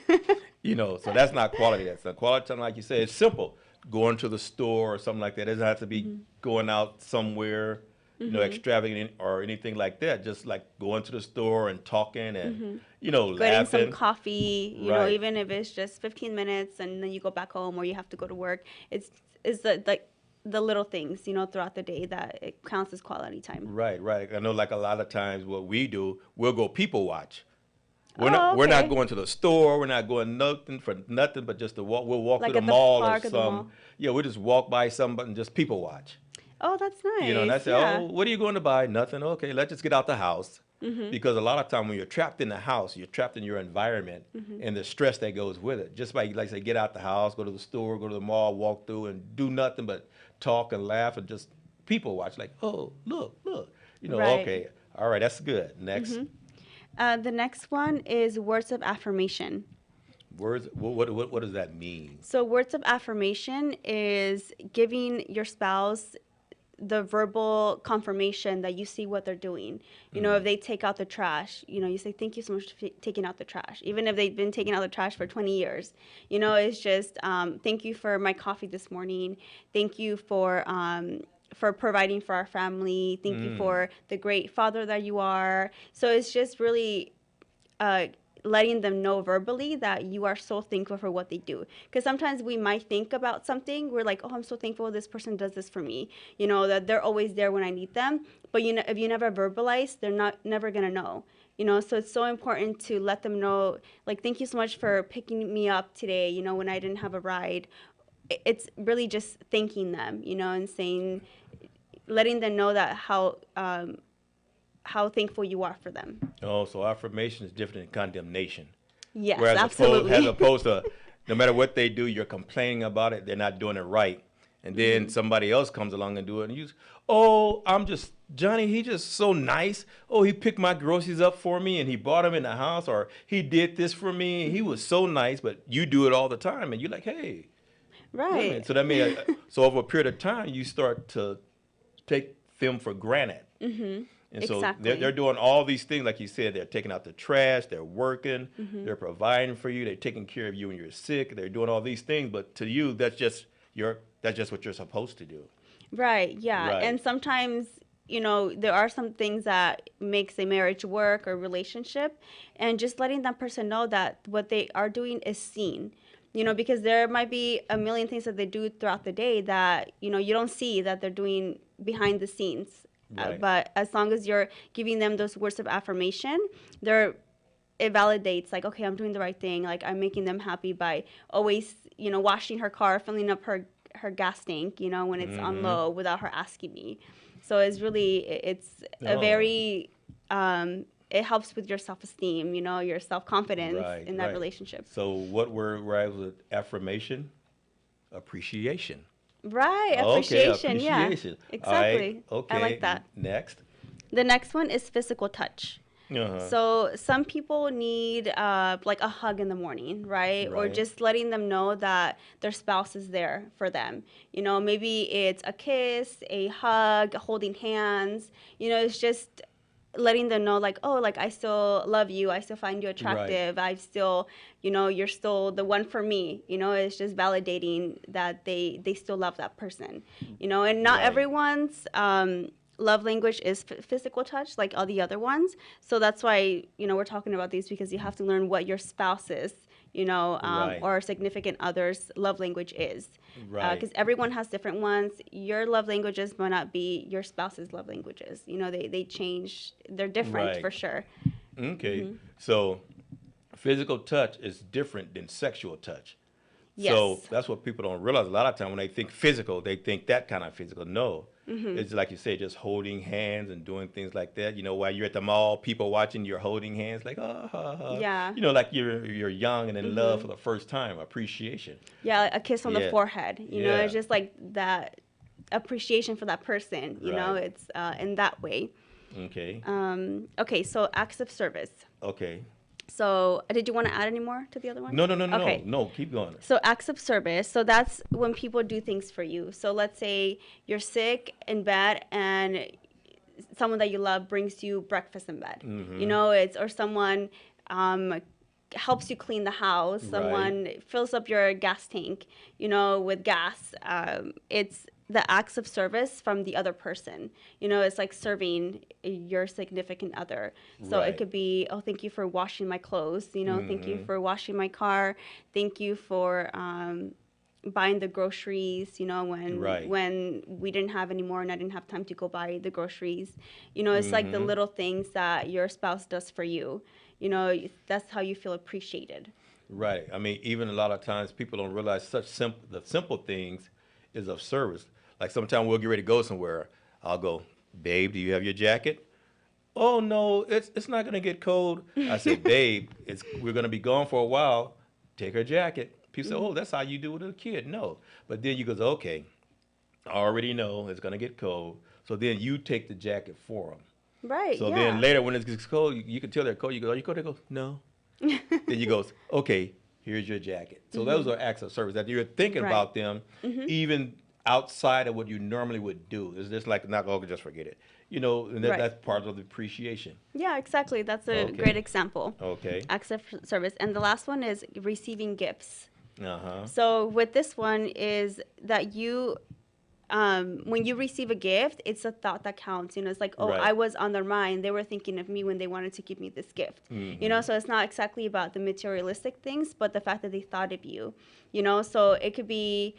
C: go, so that's not quality. That's not quality time. Like you said, it's simple. Going to the store or something like that. It doesn't have to be going out somewhere, extravagant or anything like that. Just like going to the store and talking and, laughing.
D: Getting some coffee,
C: right.
D: Even if it's just 15 minutes and then you go back home or you have to go to work. It's the little things, throughout the day that it counts as quality time.
C: Right. I know like a lot of times what we do, we'll go people watch. We're not going to the store. We're not going for nothing but just to walk. We'll walk
D: like
C: to the mall or
D: some.
C: Mall. Yeah, we'll just walk by somebody and just people watch.
D: Oh, that's nice.
C: And I say, oh, what are you going to buy? Nothing. Okay, let's just get out the house. Because a lot of time when you're trapped in the house, you're trapped in your environment and the stress that goes with it. Just by, like say, get out the house, go to the store, go to the mall, walk through and do nothing but talk and laugh and just people watch. Like, oh, look.
D: Right.
C: Okay, all right, that's good. Next.
D: The next one is words of affirmation.
C: Words. What does that mean?
D: So words of affirmation is giving your spouse the verbal confirmation that you see what they're doing. If they take out the trash, you say, thank you so much for taking out the trash. Even if they've been taking out the trash for 20 years, it's just, thank you for my coffee this morning. Thank you for providing for our family. Thank you for the great father that you are. So it's just really letting them know verbally that you are so thankful for what they do. Because sometimes we might think about something, we're like, oh, I'm so thankful this person does this for me. That they're always there when I need them. But if you never verbalize, they're never gonna know. So it's so important to let them know, like, thank you so much for picking me up today, when I didn't have a ride. It's really just thanking them, and saying, letting them know that how thankful you are for them.
C: Oh, so affirmation is different than condemnation.
D: Yes,
C: Whereas
D: absolutely.
C: As opposed to, no matter what they do, you're complaining about it, they're not doing it right. And then somebody else comes along and do it, and you, Johnny, he's just so nice. Oh, he picked my groceries up for me, and he brought them in the house, or he did this for me. He was so nice, but you do it all the time, and you're like, hey.
D: Right.
C: So that means, so over a period of time, you start to take them for granted. And so
D: exactly.
C: they're doing all these things, like you said, they're taking out the trash, they're working, they're providing for you, they're taking care of you when you're sick, they're doing all these things, but to you, that's just what you're supposed to do.
D: Right, yeah. Right. And sometimes, there are some things that makes a marriage work or relationship, and just letting that person know that what they are doing is seen. Because there might be a million things that they do throughout the day that, you don't see that they're doing behind the scenes. Right. But as long as you're giving them those words of affirmation, it validates, like, okay, I'm doing the right thing. Like, I'm making them happy by always, washing her car, filling up her gas tank, when it's on low without her asking me. So it's really, a very, it helps with your self-esteem, your self-confidence in that relationship.
C: So what word with affirmation? Appreciation.
D: Right, appreciation,
C: okay, appreciation.
D: Yeah, exactly.
C: Right. Okay.
D: I like that.
C: Next.
D: The next one is physical touch. So some people need like a hug in the morning, right? Or just letting them know that their spouse is there for them. Maybe it's a kiss, a hug, holding hands. It's just letting them know, like, oh, like, I still love you, I still find you attractive, I still, you're still the one for me. It's just validating that they still love that person. And not everyone's love language is physical touch, like all the other ones. So that's why, we're talking about these, because you have to learn what your spouse's,
C: Right.
D: or significant other's love language is.
C: Right.
D: Because everyone has different ones. Your love languages might not be your spouse's love languages. They change. They're different
C: Right.
D: for sure.
C: Okay. So physical touch is different than sexual touch.
D: Yes.
C: So that's what people don't realize. A lot of time when they think physical, they think that kind of physical. No. It's like you say, just holding hands and doing things like that. While you're at the mall, people watching, you're holding hands like, oh, ha, ha.
D: Yeah.
C: Like you're young and in love for the first time, appreciation.
D: Yeah, like a kiss on the
C: Yeah.
D: forehead.
C: Yeah.
D: It's just like that appreciation for that person.
C: Right.
D: It's in that way.
C: Okay.
D: Okay, so acts of service.
C: Okay.
D: So did you want to add any more to the other one?
C: No,
D: Okay.
C: no, keep going.
D: So acts of service. So that's when people do things for you. So let's say you're sick in bed and someone that you love brings you breakfast in bed. Or someone helps you clean the house. Someone fills up your gas tank, with gas. It's the acts of service from the other person. It's like serving your significant other. So
C: Right.
D: it could be, oh, thank you for washing my clothes. Thank you for washing my car. Thank you for buying the groceries,
C: Right.
D: when we didn't have any more and I didn't have time to go buy the groceries. It's like the little things that your spouse does for you. That's how you feel appreciated.
C: Right. I mean, even a lot of times people don't realize the simple things is of service. Like sometimes we'll get ready to go somewhere. I'll go, babe, do you have your jacket? Oh no, it's not gonna get cold. I said, babe, we're gonna be gone for a while. Take her jacket. People say, oh, that's how you do it with a kid. No, but then you go, okay, I already know it's gonna get cold. So then you take the jacket for them.
D: Right.
C: So
D: yeah.
C: then later when it gets cold, you can tell they're cold. You go, are you cold? They go, no. Then you go, okay, here's your jacket. So those are acts of service that you're thinking
D: Right.
C: about them, even outside of what you normally would do. It's just like not okay, just forget it. And
D: Right.
C: that's part of the appreciation.
D: Yeah, exactly. That's a
C: Okay.
D: great example.
C: Okay.
D: Acts of service. And the last one is receiving gifts.
C: Uh-huh.
D: So with this one is that when you receive a gift, it's a thought that counts. It's like, oh,
C: Right.
D: I was on their mind. They were thinking of me when they wanted to give me this gift. So it's not exactly about the materialistic things, but the fact that they thought of you. So it could be,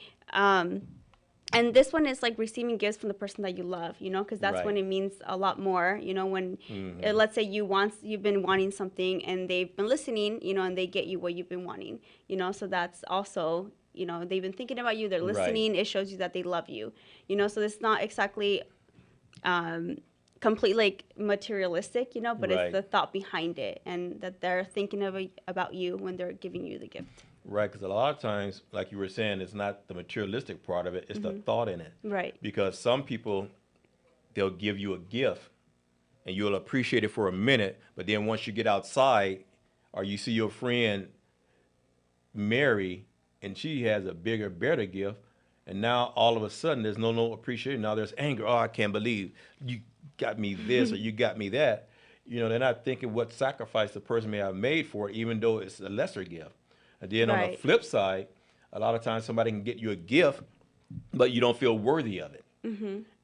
D: and this one is like receiving gifts from the person that you love. Because that's
C: Right.
D: when it means a lot more. When let's say you've been wanting something and they've been listening, and they get you what you've been wanting. So that's also. They've been thinking about you. They're
C: Right.
D: listening. It shows you that they love you. So it's not exactly complete like materialistic, but
C: Right.
D: it's the thought behind it, and that they're thinking about you when they're giving you the gift.
C: Right, because a lot of times, like you were saying, it's not the materialistic part of it, it's the thought in it.
D: Right.
C: Because some people, they'll give you a gift and you'll appreciate it for a minute, but then once you get outside or you see your friend Mary and she has a bigger, better gift, and now all of a sudden there's no appreciation. Now there's anger. Oh, I can't believe you got me this or you got me that. They're not thinking what sacrifice the person may have made for it, even though it's a lesser gift. And then on the
D: Right.
C: flip side, a lot of times somebody can get you a gift, but you don't feel worthy of it.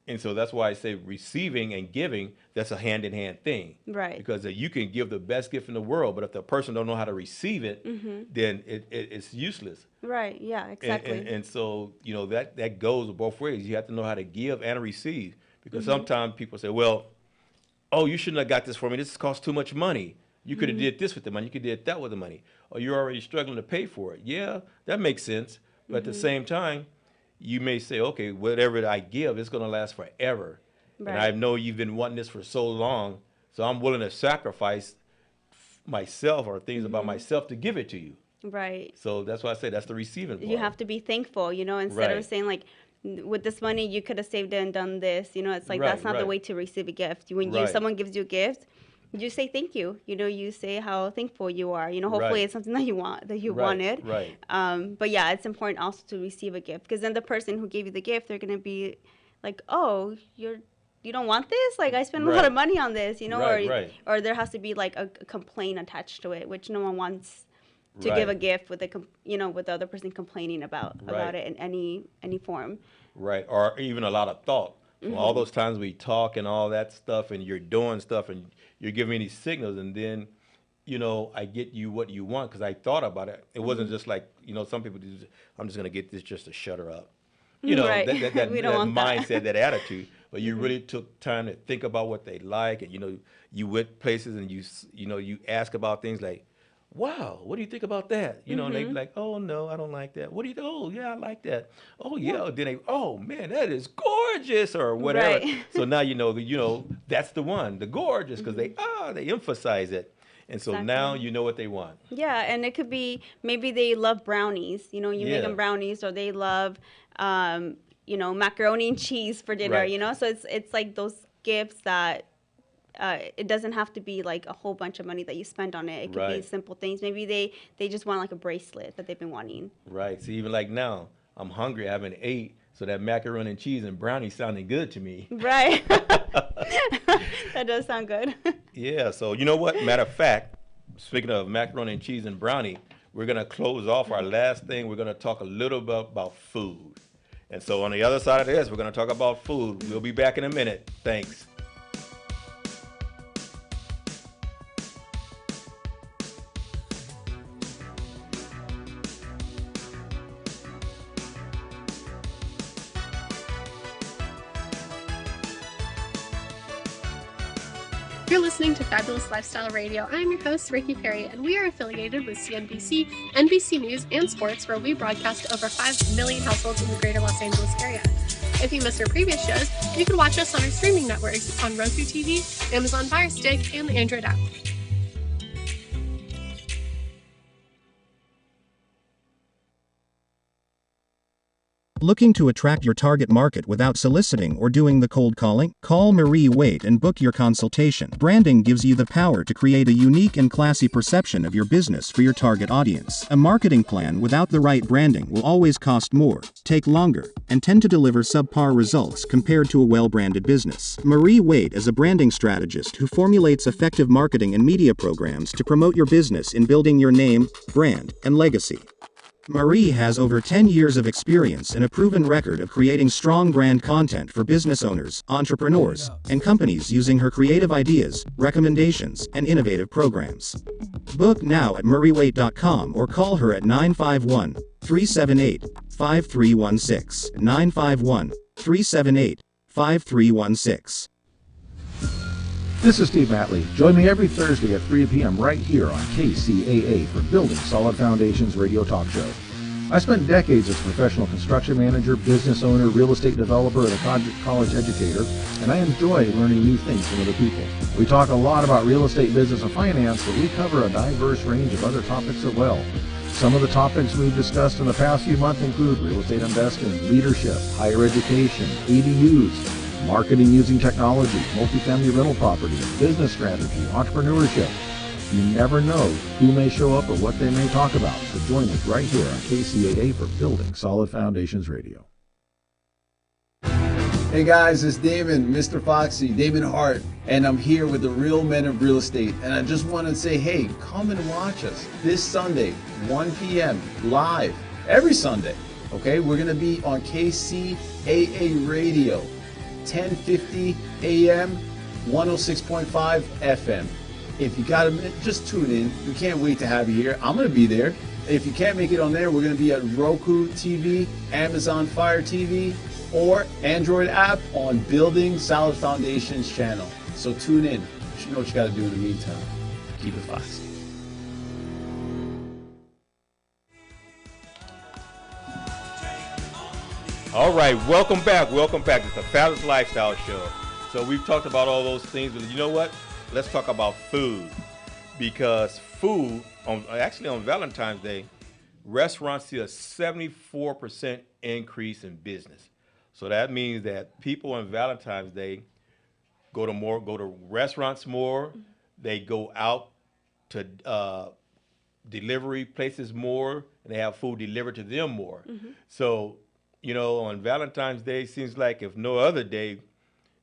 C: And so that's why I say receiving and giving, that's a hand-in-hand thing.
D: Right.
C: Because you can give the best gift in the world, but if the person don't know how to receive it, then it's useless.
D: Right. Yeah. Exactly.
C: And so, that goes both ways. You have to know how to give and receive. Because sometimes people say, well, oh, you shouldn't have got this for me. This costs too much money. You could have did this with the money. You could have did that with the money. Or you're already struggling to pay for it. Yeah, that makes sense. But at the same time, you may say, okay, whatever I give, it's going to last forever. And I
D: Right.
C: know you've been wanting this for so long, so I'm willing to sacrifice myself or things about myself to give it to you.
D: Right.
C: So that's why I say that's the receiving part.
D: You have to be thankful, instead
C: Right.
D: of saying like, with this money you could have saved it and done this. It's like
C: Right,
D: that's not the
C: right.
D: way to receive a gift. When
C: Right.
D: someone gives you a gift, you say thank you. You say how thankful you are. Hopefully
C: Right.
D: it's something that you
C: Right,
D: wanted.
C: right.
D: But yeah, it's important also to receive a gift, because then the person who gave you the gift, they're gonna be like, oh, you don't want this? Like, I spent a lot
C: Right.
D: of money on this,
C: Right,
D: or
C: right.
D: or there has to be like a complaint attached to it, which no one wants to give a
C: Right.
D: gift with with the other person complaining about
C: Right.
D: it in any form.
C: Right, or even a lot of thought. So all those times we talk and all that stuff, and you're doing stuff, and you're giving me these signals, and then, I get you what you want because I thought about it. It wasn't just like, some people do, I'm just gonna get this just to shut her up.
D: Right.
C: That
D: We don't want that.
C: mindset, that attitude. But you really took time to think about what they like, and you went places and you ask about things like, wow, what do you think about that? And they be like, oh no, I don't like that. What do you think? Oh yeah, I like that. Oh yeah. Then they, oh man, that is gorgeous or whatever.
D: Right.
C: So now that's the one, the gorgeous, because they emphasize it. And so now you know what they want.
D: Yeah, and it could be maybe they love brownies. You make
C: Yeah.
D: them brownies, or they love, macaroni and cheese for dinner.
C: Right.
D: So it's like those gifts that it doesn't have to be like a whole bunch of money that you spend on it. It could be
C: Right.
D: simple things. Maybe they just want like a bracelet that they've been wanting.
C: Right. See, even like now, I'm hungry. I haven't ate, so that macaroni and cheese and brownie sounding good to me.
D: Right. That does sound good.
C: Yeah. So you know what? Matter of fact, speaking of macaroni and cheese and brownie, we're gonna close off our last thing. We're gonna talk a little bit about food. And so on the other side of this, we're gonna talk about food. We'll be back in a minute. Thanks.
E: You're listening to Fabulous Lifestyle Radio. I'm your host, Ricky Perry, and we are affiliated with CNBC, NBC News, and Sports, where we broadcast to over 5 million households in the greater Los Angeles area. If you missed our previous shows, you can watch us on our streaming networks on Roku TV, Amazon Fire Stick, and the Android app.
F: Looking to attract your target market without soliciting or doing the cold calling? Call Marie Waite and book your consultation. Branding gives you the power to create a unique and classy perception of your business for your target audience. A marketing plan without the right branding will always cost more, take longer, and tend to deliver subpar results compared to a well-branded business. Marie Waite is a branding strategist who formulates effective marketing and media programs to promote your business in building your name, brand, and legacy. Marie has over 10 years of experience and a proven record of creating strong brand content for business owners, entrepreneurs, and companies using her creative ideas, recommendations, and innovative programs. Book now at mariewaite.com or call her at 951-378-5316, 951-378-5316.
G: This is Steve Matley. Join me every Thursday at 3 p.m. right here on KCAA for Building Solid Foundations radio talk show. I spent decades as a professional construction manager, business owner, real estate developer, and a college educator, and I enjoy learning new things from other people. We talk a lot about real estate, business, and finance, but we cover a diverse range of other topics as well. Some of the topics we've discussed in the past few months include real estate investing, leadership, higher education, ADUs, marketing using technology, multifamily rental property, business strategy, entrepreneurship. You never know who may show up or what they may talk about. So join us right here on KCAA for Building Solid Foundations Radio.
H: Hey guys, it's Damon, Mr. Foxy, Damon Hart, and I'm here with the real men of real estate. And I just want to say, hey, come and watch us this Sunday, 1 p.m. live, every Sunday. Okay, we're going to be on KCAA Radio, 1050 AM, 106.5 FM. If you got a minute, just tune in. We can't wait to have you here. I'm going to be there. If you can't make it on there, we're going to be at Roku TV, Amazon Fire TV, or Android app on Building Solid Foundations channel. So tune in. You know what you got to do in the meantime. Keep it foxy.
C: All right, welcome back. Welcome back. It's the Fabulous Lifestyle Show. So we've talked about all those things, but you know what? Let's talk about food, because food, on Valentine's Day, restaurants see a 74% increase in business. So that means that people on Valentine's Day go to restaurants more. They go out to delivery places more, and they have food delivered to them more. Mm-hmm. So, on Valentine's Day, seems like if no other day,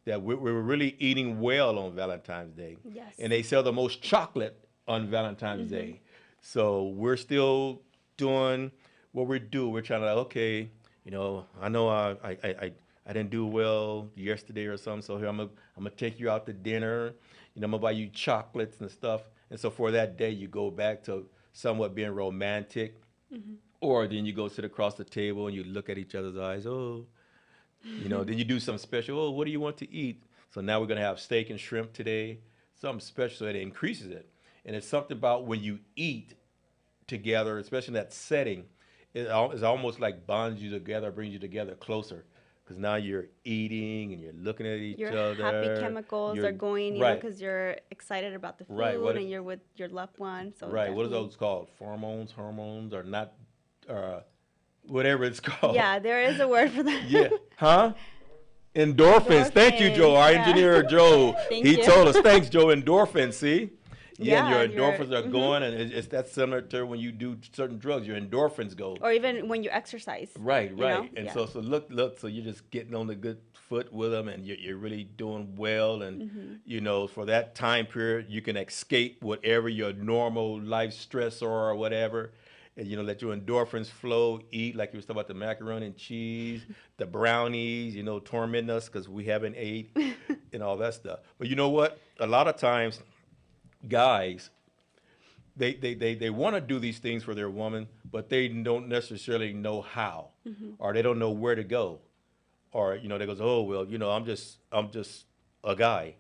C: that we're really eating well on Valentine's Day.
D: Yes.
C: And they sell the most chocolate on Valentine's Day. So we're still doing what we do. We're trying to, okay, I know I I didn't do well yesterday or something, so here I'm gonna take you out to dinner. I'm gonna buy you chocolates and stuff. And so for that day, you go back to somewhat being romantic, or then you go sit across the table and you look at each other's eyes. Oh, then you do something special. Oh, what do you want to eat? So now we're gonna have steak and shrimp today, something special, so it increases it. And it's something about when you eat together, especially in that setting, it's almost like bonds you together, brings you together closer. Because now you're eating and you're looking at each other.
D: Your happy chemicals are going, because you're excited about the food and you're with your loved one. So
C: right. What are those called? Hormones, or not, whatever it's called.
D: Yeah, there is a word for that.
C: Yeah. Huh? Endorphins. Thank you, Joe. Our engineer, Joe. He told us. Thanks, Joe. Endorphins. See? Yeah, your endorphins are going, and it's that similar to when you do certain drugs, your endorphins go.
D: Or even when you exercise.
C: Right. And so look, so you're just getting on the good foot with them, and you're really doing well, and for that time period, you can escape whatever your normal life stress or whatever, and let your endorphins flow. Eat like you was talking about the macaroni and cheese, the brownies, tormenting us because we haven't ate, and all that stuff. But you know what? A lot of times, guys, they want to do these things for their woman, but they don't necessarily know how, or they don't know where to go, or they goes, oh well, I'm just a guy.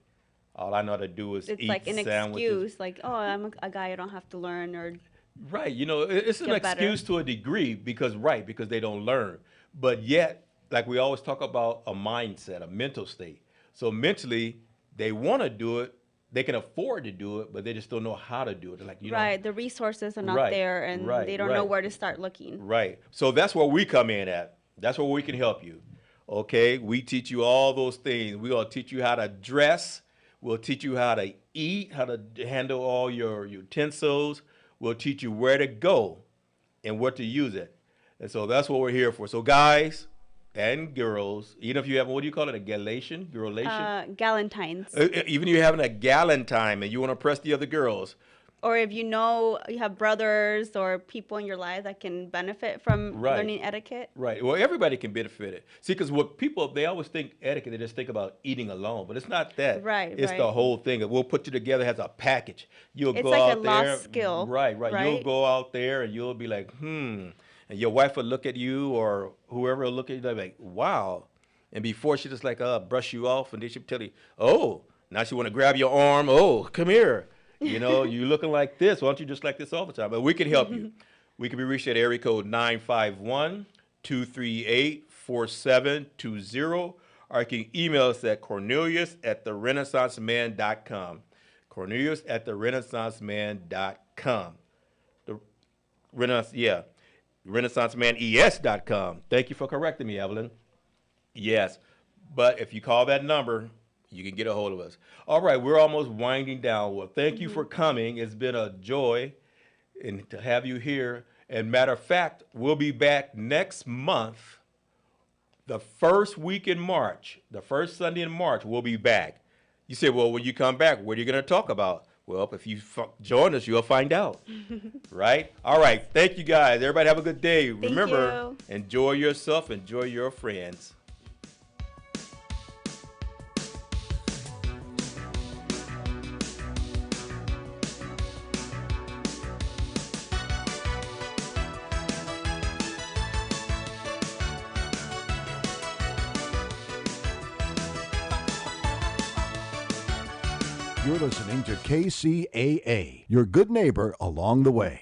C: All I know how to do is eat like an sandwiches.
D: Excuse, like, oh, I'm a guy, I don't have to learn or.
C: Right, it's an excuse to a degree because they don't learn, but yet, like we always talk about a mindset, a mental state. So mentally, they want to do it. They can afford to do it, but they just don't know how to do it. They're like,
D: right, the resources are not there, and they don't know where to start looking.
C: Right. So that's where we come in at. That's where we can help you. Okay? We teach you all those things. We're going to teach you how to dress. We'll teach you how to eat, how to handle all your utensils. We'll teach you where to go and what to use it. And so that's what we're here for. So guys and girls, even if you have, what do you call it, a galation?
D: Galentine's.
C: Even if you're having a galentine and you want to press the other girls.
D: Or if you have brothers or people in your life that can benefit from learning etiquette.
C: Right. Well, everybody can benefit it. See, because what people, they always think etiquette, they just think about eating alone. But it's not that.
D: Right.
C: It's the whole thing. We'll put you together as a package. You'll
D: it's
C: go
D: like
C: out
D: a
C: there.
D: lost skill.
C: Right. You'll go out there and you'll be like, And your wife will look at you or whoever will look at you, they'll be like, wow. And before she just like brush you off, and then she'll tell you, oh, now she want to grab your arm. Oh, come here. You looking like this. Why don't you just like this all the time? But we can help you. We can be reached at area code 951-238-4720. Or you can email us at Cornelius@therenaissanceman.com. Cornelius@therenaissanceman.com. RenaissanceManES.com. Thank you for correcting me, Evelyn. Yes. But if you call that number, you can get a hold of us. All right, we're almost winding down. Well, thank you for coming. It's been a joy to have you here. And matter of fact, we'll be back next month, the first week in March, the first Sunday in March, we'll be back. You say, well, when you come back, what are you going to talk about? Well, if you join us, you'll find out. Right? All right. Thank you, guys. Everybody have a good day. Remember, enjoy yourself, enjoy your friends.
A: You're listening to KCAA, your good neighbor along the way.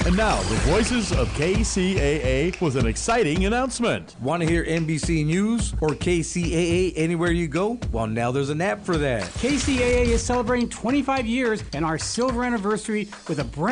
A: And now, the voices of KCAA with an exciting announcement.
I: Want to hear NBC News or KCAA anywhere you go? Well, now there's an app for that.
J: KCAA is celebrating 25 years and our silver anniversary with a brand